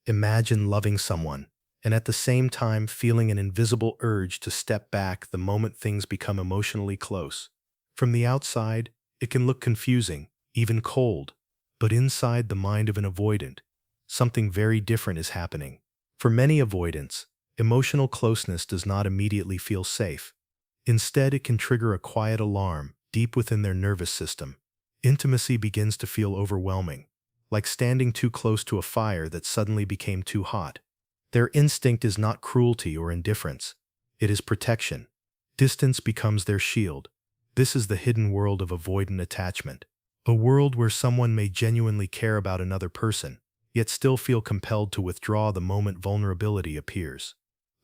Imagine loving someone, and at the same time feeling an invisible urge to step back the moment things become emotionally close. From the outside, it can look confusing, even cold, but inside the mind of an avoidant, something very different is happening. For many avoidants, emotional closeness does not immediately feel safe. Instead, it can trigger a quiet alarm deep within their nervous system. Intimacy begins to feel overwhelming, like standing too close to a fire that suddenly became too hot. Their instinct is not cruelty or indifference. It is protection. Distance becomes their shield. This is the hidden world of avoidant attachment. A world where someone may genuinely care about another person, yet still feel compelled to withdraw the moment vulnerability appears.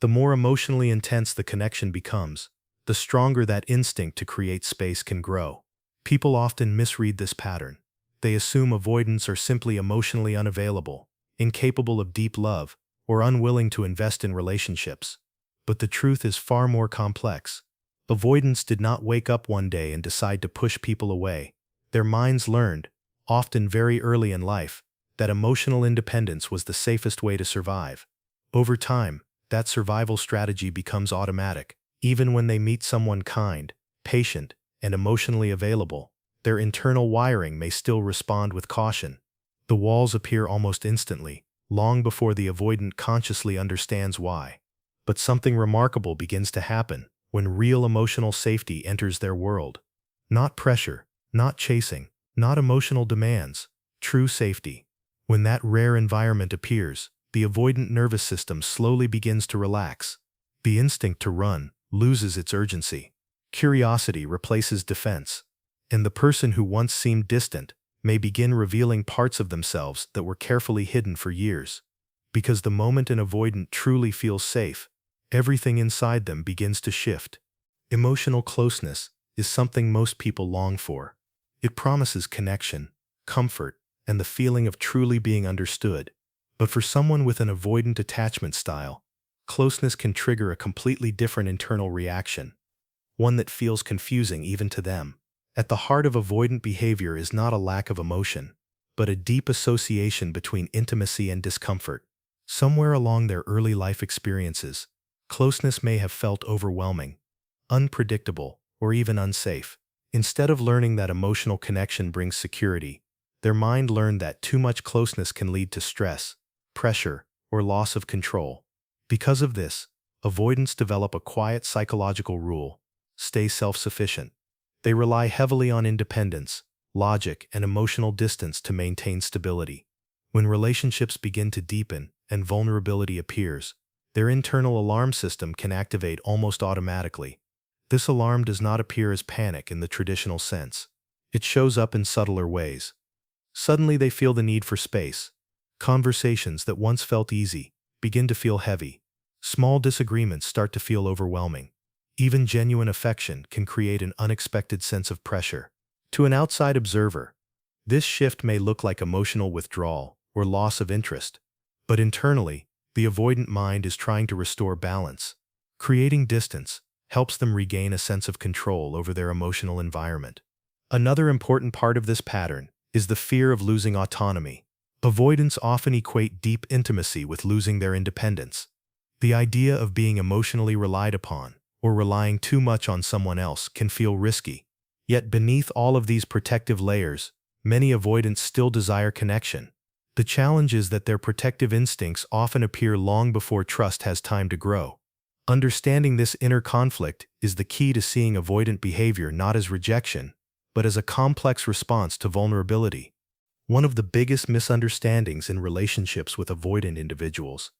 The more emotionally intense the connection becomes, the stronger that instinct to create space can grow. People often misread this pattern. They assume avoidants are simply emotionally unavailable, incapable of deep love, or unwilling to invest in relationships. But the truth is far more complex. Avoidants did not wake up one day and decide to push people away. Their minds learned, often very early in life, that emotional independence was the safest way to survive. Over time, that survival strategy becomes automatic. Even when they meet someone kind, patient, and emotionally available, their internal wiring may still respond with caution. The walls appear almost instantly, long before the avoidant consciously understands why. But something remarkable begins to happen when real emotional safety enters their world. Not pressure, not chasing, not emotional demands, true safety. When that rare environment appears, the avoidant nervous system slowly begins to relax. The instinct to run loses its urgency. Curiosity replaces defense. And the person who once seemed distant may begin revealing parts of themselves that were carefully hidden for years. Because the moment an avoidant truly feels safe, everything inside them begins to shift. Emotional closeness is something most people long for. It promises connection, comfort, and the feeling of truly being understood. But for someone with an avoidant attachment style, closeness can trigger a completely different internal reaction, one that feels confusing even to them. At the heart of avoidant behavior is not a lack of emotion, but a deep association between intimacy and discomfort. Somewhere along their early life experiences, closeness may have felt overwhelming, unpredictable, or even unsafe. Instead of learning that emotional connection brings security, their mind learned that too much closeness can lead to stress, pressure, or loss of control. Because of this, avoidants develop a quiet psychological rule: stay self-sufficient. They rely heavily on independence, logic, and emotional distance to maintain stability. When relationships begin to deepen and vulnerability appears, their internal alarm system can activate almost automatically. This alarm does not appear as panic in the traditional sense. It shows up in subtler ways. Suddenly they feel the need for space. Conversations that once felt easy begin to feel heavy. Small disagreements start to feel overwhelming. Even genuine affection can create an unexpected sense of pressure. To an outside observer, this shift may look like emotional withdrawal or loss of interest, but internally, the avoidant mind is trying to restore balance. Creating distance helps them regain a sense of control over their emotional environment. Another important part of this pattern is the fear of losing autonomy. Avoidants often equate deep intimacy with losing their independence. The idea of being emotionally relied upon or relying too much on someone else can feel risky. Yet beneath all of these protective layers, many avoidants still desire connection. The challenge is that their protective instincts often appear long before trust has time to grow. Understanding this inner conflict is the key to seeing avoidant behavior not as rejection, but as a complex response to vulnerability. One of the biggest misunderstandings in relationships with avoidant individuals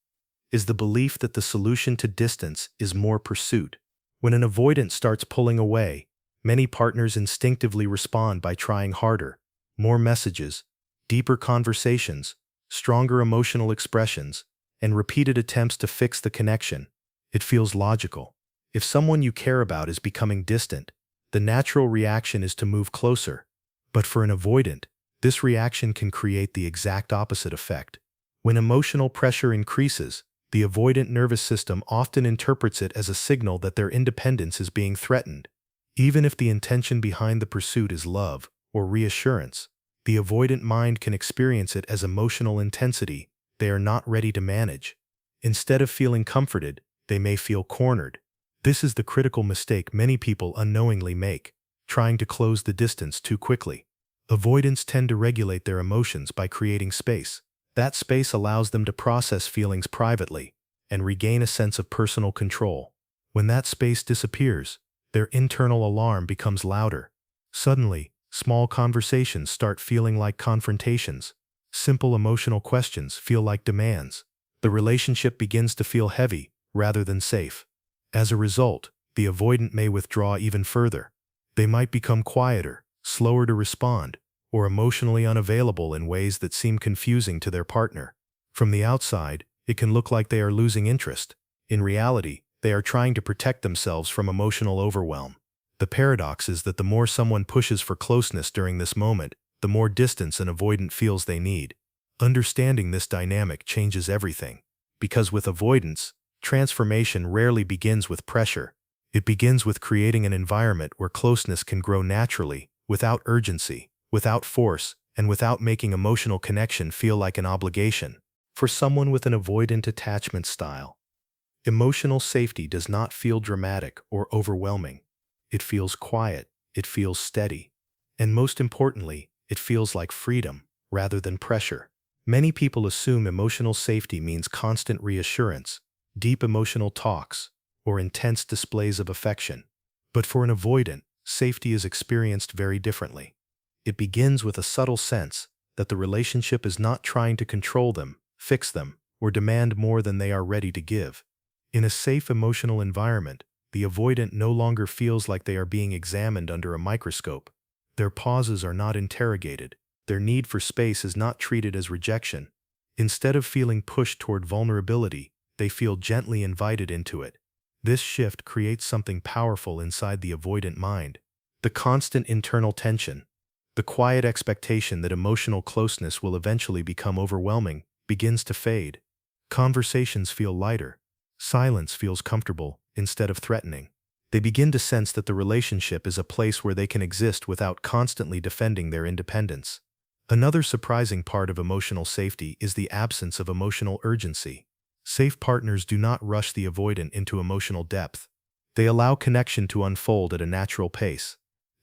is the belief that the solution to distance is more pursuit. When an avoidant starts pulling away, many partners instinctively respond by trying harder, more messages, deeper conversations, stronger emotional expressions, and repeated attempts to fix the connection. It feels logical. If someone you care about is becoming distant, the natural reaction is to move closer. But for an avoidant, this reaction can create the exact opposite effect. When emotional pressure increases, the avoidant nervous system often interprets it as a signal that their independence is being threatened. Even if the intention behind the pursuit is love or reassurance, the avoidant mind can experience it as emotional intensity they are not ready to manage. Instead of feeling comforted, they may feel cornered. This is the critical mistake many people unknowingly make, trying to close the distance too quickly. Avoidants tend to regulate their emotions by creating space. That space allows them to process feelings privately and regain a sense of personal control. When that space disappears, their internal alarm becomes louder. Suddenly, small conversations start feeling like confrontations. Simple emotional questions feel like demands. The relationship begins to feel heavy rather than safe. As a result, the avoidant may withdraw even further. They might become quieter, slower to respond, or emotionally unavailable in ways that seem confusing to their partner. From the outside, it can look like they are losing interest. In reality, they are trying to protect themselves from emotional overwhelm. The paradox is that the more someone pushes for closeness during this moment, the more distance an avoidant feels they need. Understanding this dynamic changes everything. Because with avoidance, transformation rarely begins with pressure. It begins with creating an environment where closeness can grow naturally, without urgency, without force, and without making emotional connection feel like an obligation. For someone with an avoidant attachment style, emotional safety does not feel dramatic or overwhelming. It feels quiet, it feels steady, and most importantly, it feels like freedom rather than pressure. Many people assume emotional safety means constant reassurance, deep emotional talks, or intense displays of affection. But for an avoidant, safety is experienced very differently. It begins with a subtle sense that the relationship is not trying to control them, fix them, or demand more than they are ready to give. In a safe emotional environment, the avoidant no longer feels like they are being examined under a microscope. Their pauses are not interrogated. Their need for space is not treated as rejection. Instead of feeling pushed toward vulnerability, they feel gently invited into it. This shift creates something powerful inside the avoidant mind. The constant internal tension, the quiet expectation that emotional closeness will eventually become overwhelming, begins to fade. Conversations feel lighter. Silence feels comfortable instead of threatening. They begin to sense that the relationship is a place where they can exist without constantly defending their independence. Another surprising part of emotional safety is the absence of emotional urgency. Safe partners do not rush the avoidant into emotional depth. They allow connection to unfold at a natural pace.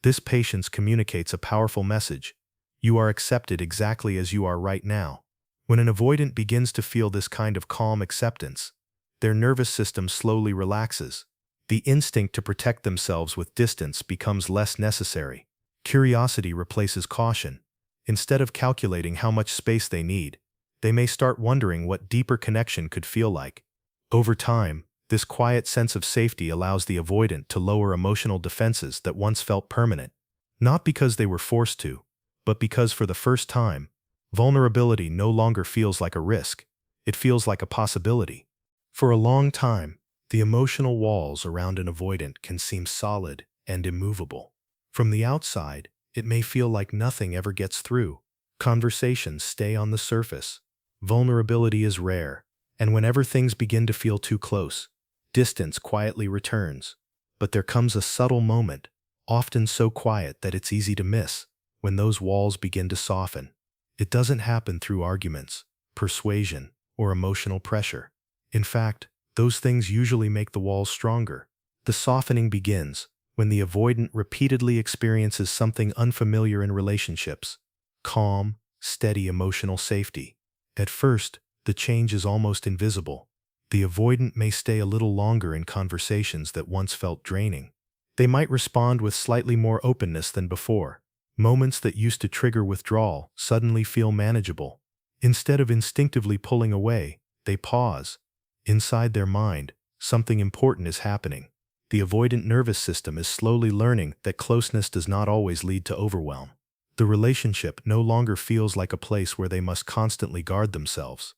This patience communicates a powerful message. You are accepted exactly as you are right now. When an avoidant begins to feel this kind of calm acceptance, their nervous system slowly relaxes. The instinct to protect themselves with distance becomes less necessary. Curiosity replaces caution. Instead of calculating how much space they need, they may start wondering what deeper connection could feel like. Over time, this quiet sense of safety allows the avoidant to lower emotional defenses that once felt permanent. Not because they were forced to, but because for the first time, vulnerability no longer feels like a risk. It feels like a possibility. For a long time, the emotional walls around an avoidant can seem solid and immovable. From the outside, it may feel like nothing ever gets through. Conversations stay on the surface. Vulnerability is rare, and whenever things begin to feel too close, distance quietly returns. But there comes a subtle moment, often so quiet that it's easy to miss, when those walls begin to soften. It doesn't happen through arguments, persuasion, or emotional pressure. In fact, those things usually make the walls stronger. The softening begins when the avoidant repeatedly experiences something unfamiliar in relationships: calm, steady emotional safety. At first, the change is almost invisible. The avoidant may stay a little longer in conversations that once felt draining. They might respond with slightly more openness than before. Moments that used to trigger withdrawal suddenly feel manageable. Instead of instinctively pulling away, they pause. Inside their mind, something important is happening. The avoidant nervous system is slowly learning that closeness does not always lead to overwhelm. The relationship no longer feels like a place where they must constantly guard themselves.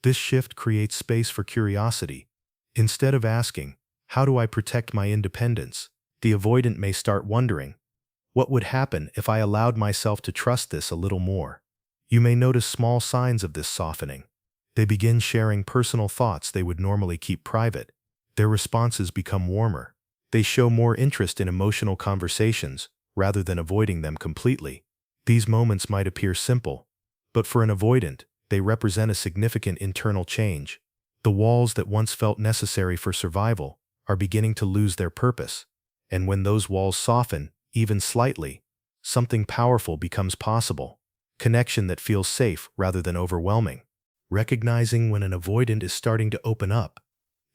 This shift creates space for curiosity. Instead of asking, "How do I protect my independence?" the avoidant may start wondering, "What would happen if I allowed myself to trust this a little more?" You may notice small signs of this softening. They begin sharing personal thoughts they would normally keep private. Their responses become warmer. They show more interest in emotional conversations rather than avoiding them completely. These moments might appear simple, but for an avoidant, they represent a significant internal change. The walls that once felt necessary for survival are beginning to lose their purpose. And when those walls soften, even slightly, something powerful becomes possible. Connection that feels safe rather than overwhelming. Recognizing when an avoidant is starting to open up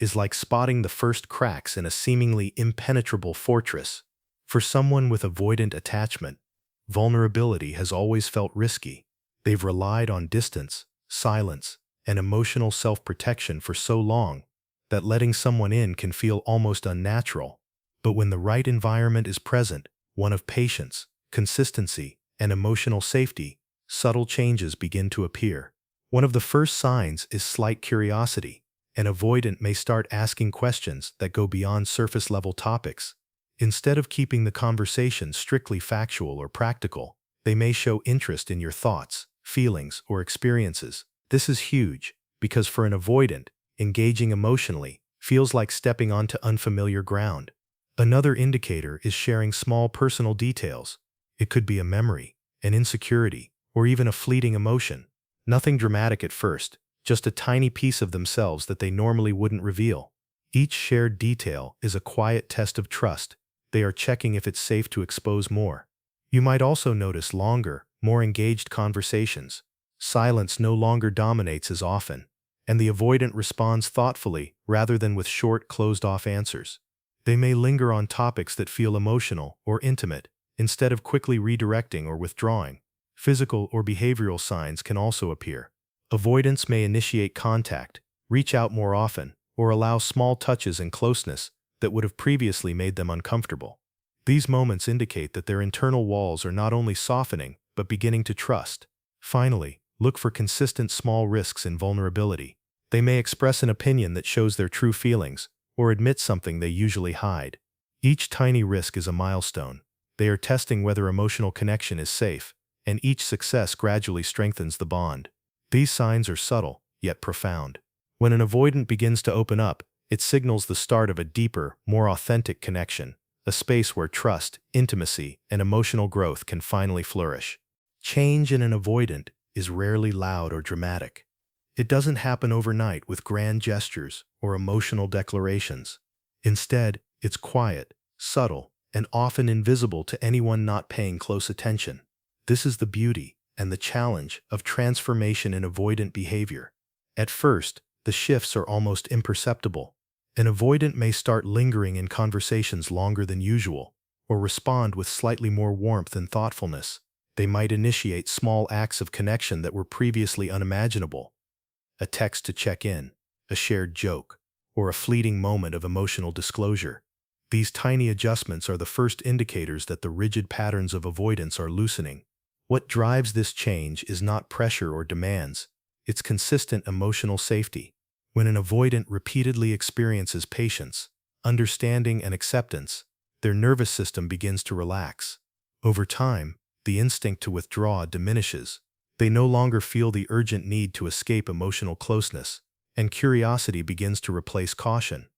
is like spotting the first cracks in a seemingly impenetrable fortress. For someone with avoidant attachment, vulnerability has always felt risky. They've relied on distance, silence, and emotional self-protection for so long that letting someone in can feel almost unnatural. But when the right environment is present, one of patience, consistency, and emotional safety, subtle changes begin to appear. One of the first signs is slight curiosity. An avoidant may start asking questions that go beyond surface-level topics. Instead of keeping the conversation strictly factual or practical, they may show interest in your thoughts, feelings, or experiences. This is huge, because for an avoidant, engaging emotionally feels like stepping onto unfamiliar ground. Another indicator is sharing small personal details. It could be a memory, an insecurity, or even a fleeting emotion. Nothing dramatic at first, just a tiny piece of themselves that they normally wouldn't reveal. Each shared detail is a quiet test of trust. They are checking if it's safe to expose more. You might also notice longer, more engaged conversations. Silence no longer dominates as often, and the avoidant responds thoughtfully rather than with short, closed-off answers. They may linger on topics that feel emotional or intimate, instead of quickly redirecting or withdrawing. Physical or behavioral signs can also appear. Avoidance may initiate contact, reach out more often, or allow small touches and closeness that would have previously made them uncomfortable. These moments indicate that their internal walls are not only softening, but beginning to trust. Finally, look for consistent small risks in vulnerability. They may express an opinion that shows their true feelings, or admit something they usually hide. Each tiny risk is a milestone. They are testing whether emotional connection is safe, and each success gradually strengthens the bond. These signs are subtle, yet profound. When an avoidant begins to open up, it signals the start of a deeper, more authentic connection, a space where trust, intimacy, and emotional growth can finally flourish. Change in an avoidant is rarely loud or dramatic. It doesn't happen overnight with grand gestures or emotional declarations. Instead, it's quiet, subtle, and often invisible to anyone not paying close attention. This is the beauty and the challenge of transformation in avoidant behavior. At first, the shifts are almost imperceptible. An avoidant may start lingering in conversations longer than usual, or respond with slightly more warmth and thoughtfulness. They might initiate small acts of connection that were previously unimaginable. A text to check in, a shared joke, or a fleeting moment of emotional disclosure. These tiny adjustments are the first indicators that the rigid patterns of avoidance are loosening. What drives this change is not pressure or demands, it's consistent emotional safety. When an avoidant repeatedly experiences patience, understanding, and acceptance, their nervous system begins to relax. Over time, the instinct to withdraw diminishes. They no longer feel the urgent need to escape emotional closeness, and curiosity begins to replace caution.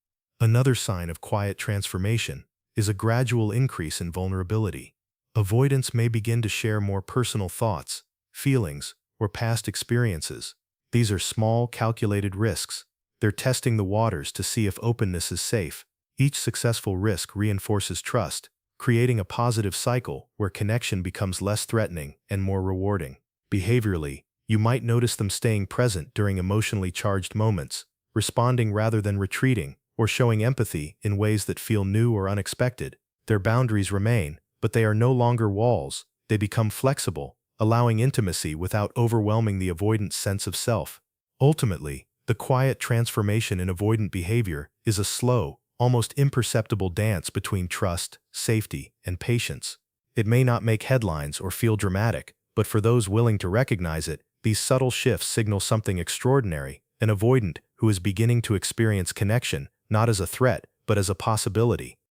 Another sign of quiet transformation is a gradual increase in vulnerability. Avoidants may begin to share more personal thoughts, feelings, or past experiences. These are small, calculated risks. They're testing the waters to see if openness is safe. Each successful risk reinforces trust, creating a positive cycle where connection becomes less threatening and more rewarding. Behaviorally, you might notice them staying present during emotionally charged moments, responding rather than retreating, or showing empathy in ways that feel new or unexpected. Their boundaries remain, but they are no longer walls. They become flexible, allowing intimacy without overwhelming the avoidant sense of self. Ultimately, the quiet transformation in avoidant behavior is a slow, almost imperceptible dance between trust, safety, and patience. It may not make headlines or feel dramatic, but for those willing to recognize it, these subtle shifts signal something extraordinary, an avoidant who is beginning to experience connection, not as a threat, but as a possibility.